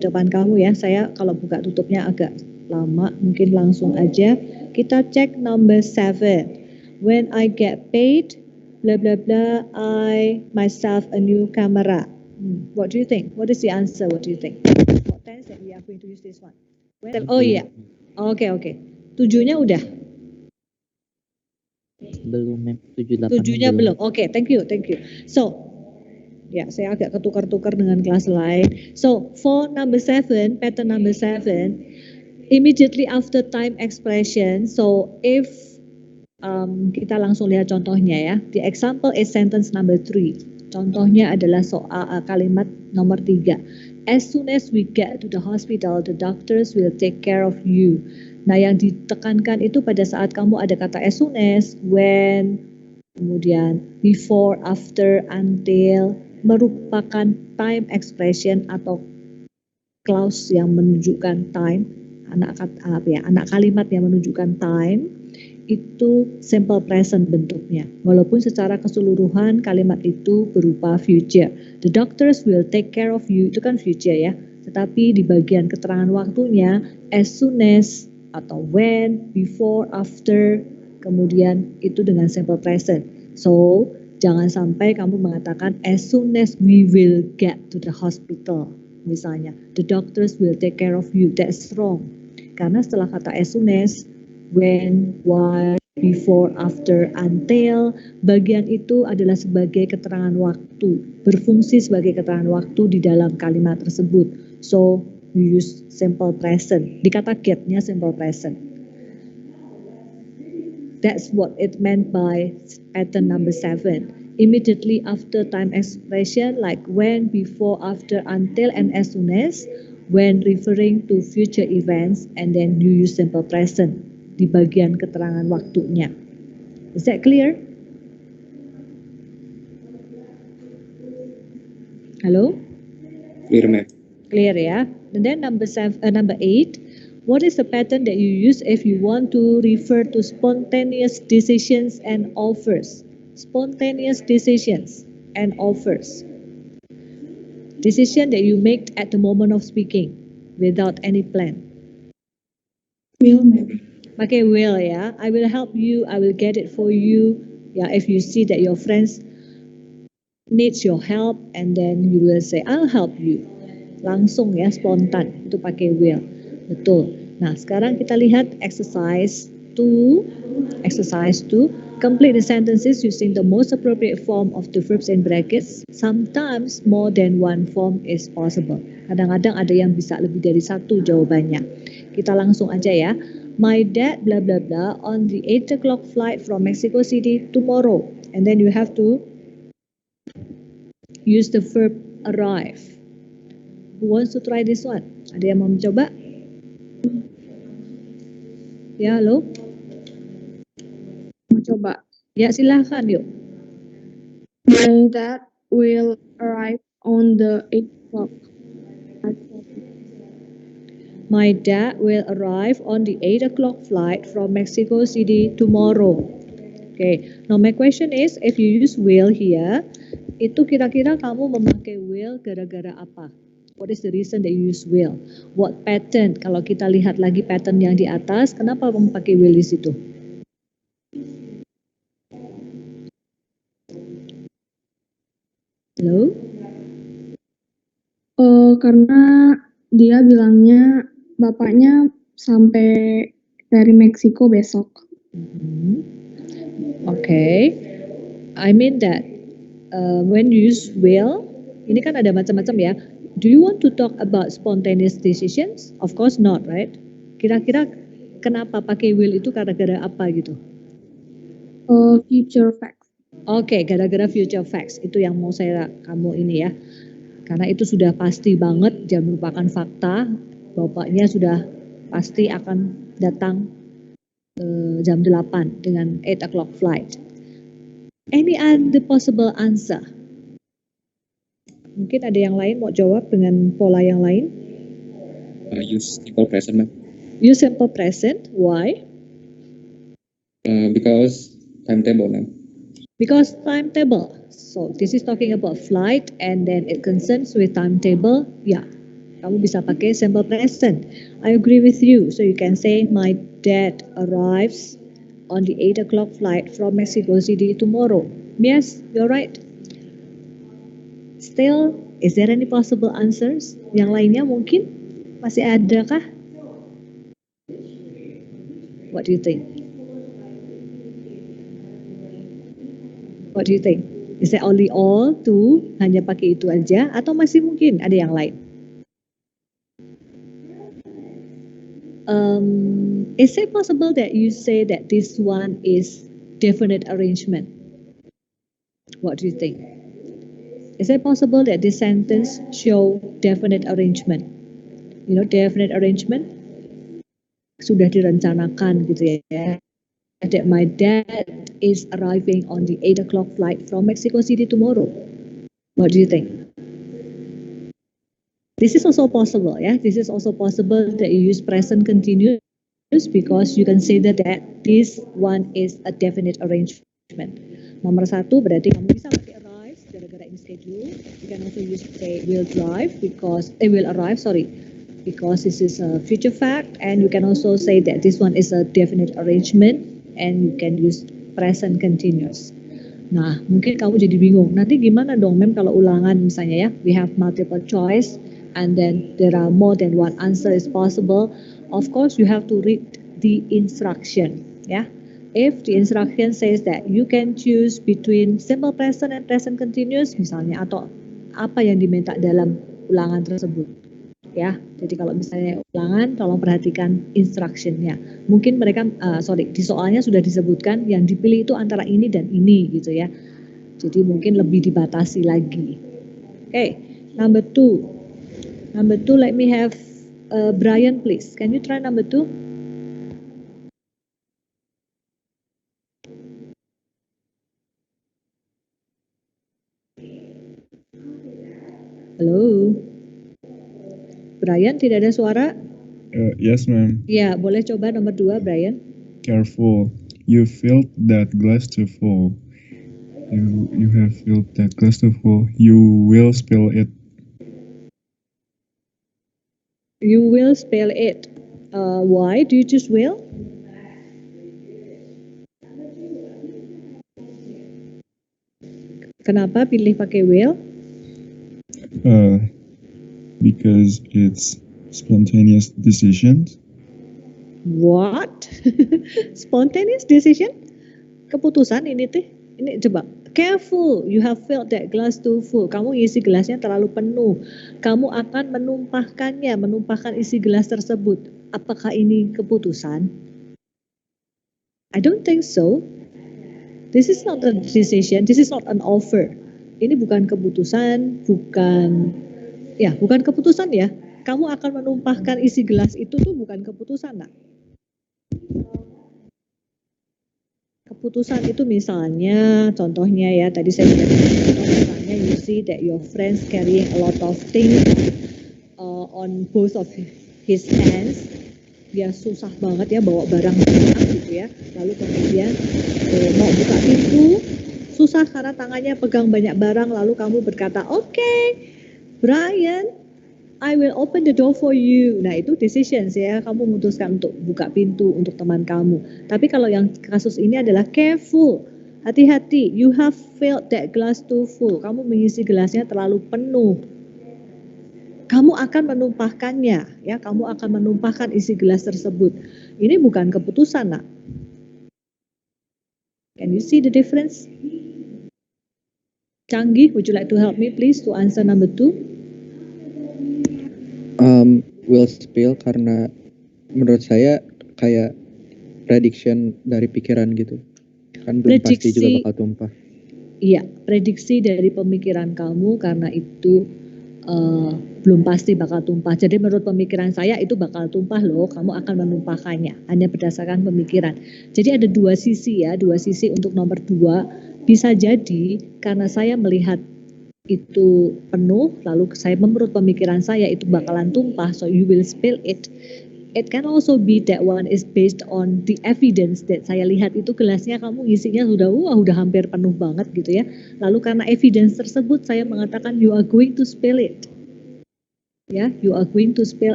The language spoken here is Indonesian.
depan kamu ya. Saya kalau buka tutupnya agak lama, mungkin langsung aja. Kita cek number 7. When I get paid, blah blah blah, I myself a new camera. What do you think? What is the answer? What do you think? What tense that we are going to use this one? Oh iya. Oke. 7-nya udah. Belum, mem. 7-8 7-nya belum. Oke, thank you. So, ya, saya agak ketukar-tukar dengan kelas lain. So, for number 7, pattern number 7, immediately after time expression. So, if kita langsung lihat contohnya ya. The example is sentence number 3. Contohnya adalah soal kalimat nomor 3. As soon as we get to the hospital, the doctors will take care of you. Nah, yang ditekankan itu pada saat kamu ada kata as soon as, when, kemudian before, after, until, merupakan time expression atau clause yang menunjukkan time, anak kalimat yang menunjukkan time, itu simple present bentuknya. Walaupun secara keseluruhan kalimat itu berupa future. The doctors will take care of you, itu kan future ya. Tetapi di bagian keterangan waktunya, as soon as, atau when, before, after, kemudian itu dengan simple present. So, jangan sampai kamu mengatakan as soon as we will get to the hospital. Misalnya, the doctors will take care of you. That's wrong. Karena setelah kata as soon as, when, why, before, after, until, bagian itu adalah sebagai keterangan waktu, berfungsi sebagai keterangan waktu di dalam kalimat tersebut. So, you use simple present. Di kata get-nya simple present. That's what it meant by pattern number 7. Immediately after time expression like when, before, after, until, and as soon as, when referring to future events, and then you use simple present di bagian keterangan waktunya. Is that clear? Halo? Clear, ma'am. Clear ya. And then number 8. What is the pattern that you use if you want to refer to spontaneous decisions and offers? Spontaneous decisions and offers. Decision that you make at the moment of speaking without any plan. Will, ma'am. Okay, will ya. I will help you. I will get it for you. Yeah, if you see that your friends needs your help, and then you will say, I'll help you. Langsung ya, spontan. Itu pakai will. Betul. Nah, sekarang kita lihat exercise 2. Exercise 2. Complete the sentences using the most appropriate form of the verbs in brackets. Sometimes more than one form is possible. Kadang-kadang ada yang bisa lebih dari satu jawabannya. Kita langsung aja ya. My dad blah blah blah on the 8 o'clock flight from Mexico City tomorrow. And then you have to use the verb arrive. Who wants to try this one? Ada yang mau mencoba? Ya, halo? Mau coba. Ya, silahkan yuk. My dad will arrive on the 8 o'clock. My dad will arrive on the 8 o'clock flight from Mexico City tomorrow. Okay, now my question is, if you use will here, itu kira-kira kamu memakai will gara-gara apa? What is the reason that you use will? What pattern? Kalau kita lihat lagi pattern yang di atas, kenapa memakai will di situ? Halo? Karena dia bilangnya bapaknya sampai dari Meksiko besok. Okay, I mean that when you use will, ini kan ada macam-macam ya. Do you want to talk about spontaneous decisions? Of course not, right? Kira-kira kenapa pakai will itu gara-gara apa gitu? Future facts. Oke, gara-gara future facts. Itu yang mau saya kamu ini ya. Karena itu sudah pasti banget dan merupakan fakta. Bapaknya sudah pasti akan datang jam 8 dengan 8 o'clock flight. Any other possible answer? Mungkin ada yang lain mau jawab dengan pola yang lain? Use simple present, ma'am. Use simple present. Why? Because timetable, ma'am. Because timetable. So this is talking about flight, and then it concerns with timetable. Yeah. Kamu bisa pakai simple present. I agree with you. So you can say my dad arrives on the 8 o'clock flight from Mexico City tomorrow. Yes, you're right. Still, is there any possible answers? Yang lainnya mungkin masih ada kah? What do you think? What do you think? Is that only all two? Hanya pakai itu aja atau masih mungkin ada yang lain? Is it possible that you say that this one is definite arrangement? What do you think? Is it possible that this sentence show definite arrangement? You know, definite arrangement sudah direncanakan gitu ya. That my dad is arriving on the 8 o'clock flight from Mexico City tomorrow. What do you think? This is also possible, yeah. This is also possible that you use present continuous because you can say that this one is a definite arrangement. Nomor 1 berarti kamu bisa pakai arrive gara-gara ini schedule. You can also use will drive because will arrive, because this is a future fact, and you can also say that this one is a definite arrangement, and you can use present continuous. Nah, mungkin kamu jadi bingung. Nanti gimana dong, Mem, kalau ulangan misalnya ya, we have multiple choice, and then there are more than one answer is possible. Of course, you have to read the instruction, ya. If the instruction says that you can choose between simple present and present continuous, misalnya, atau apa yang diminta dalam ulangan tersebut, ya. Jadi kalau misalnya ulangan, tolong perhatikan instructionnya. Mungkin mereka, di soalnya sudah disebutkan yang dipilih itu antara ini dan ini gitu ya. Jadi mungkin lebih dibatasi lagi. Okay, number 2. Number 2, let me have Brian, please. Can you try number 2? Halo, Brian, tidak ada suara? Yes, ma'am. Ya, boleh coba nomor 2, Brian. Careful. You filled that glass too full. You have filled that glass too full. You will spill it. You will spill it. Why do you choose will? Kenapa pilih pakai will? Because it's spontaneous decisions. What? Spontaneous decision? Keputusan ini teh. Ini coba. Careful, you have filled that glass too full. Kamu isi gelasnya terlalu penuh. Kamu akan menumpahkan isi gelas tersebut. Apakah ini keputusan? I don't think so. This is not a decision, this is not an offer. Ini bukan keputusan, bukan keputusan ya. Kamu akan menumpahkan isi gelas itu tuh bukan keputusan, nak. Keputusan itu misalnya, contohnya ya, tadi saya sudah misalnya you see that your friends carrying a lot of things on both of his hands. Dia susah banget ya bawa barang banyak gitu ya. Lalu kemudian mau buka pintu, susah karena tangannya pegang banyak barang. Lalu kamu berkata, "Okay, Brian, I will open the door for you." Nah, itu decisions ya. Kamu memutuskan untuk buka pintu untuk teman kamu. Tapi kalau yang kasus ini adalah careful. Hati-hati, you have filled that glass too full. Kamu mengisi gelasnya terlalu penuh. Kamu akan menumpahkannya, ya. Kamu akan menumpahkan isi gelas tersebut. Ini bukan keputusan, nak. Can you see the difference? Canggih, would you like to help me please to answer number 2? Will spill karena menurut saya kayak prediction dari pikiran gitu. Kan belum pasti juga bakal tumpah. Iya, prediksi dari pemikiran kamu karena itu belum pasti bakal tumpah. Jadi menurut pemikiran saya itu bakal tumpah loh, kamu akan menumpahkannya hanya berdasarkan pemikiran. Jadi ada dua sisi ya, untuk nomor 2. Bisa jadi karena saya melihat itu penuh, lalu saya menurut pemikiran saya itu bakalan tumpah, so you will spill it. It can also be that one is based on the evidence that saya lihat itu gelasnya kamu isinya udah hampir penuh banget gitu ya. Lalu karena evidence tersebut saya mengatakan you are going to spill it. Ya, you are going to spill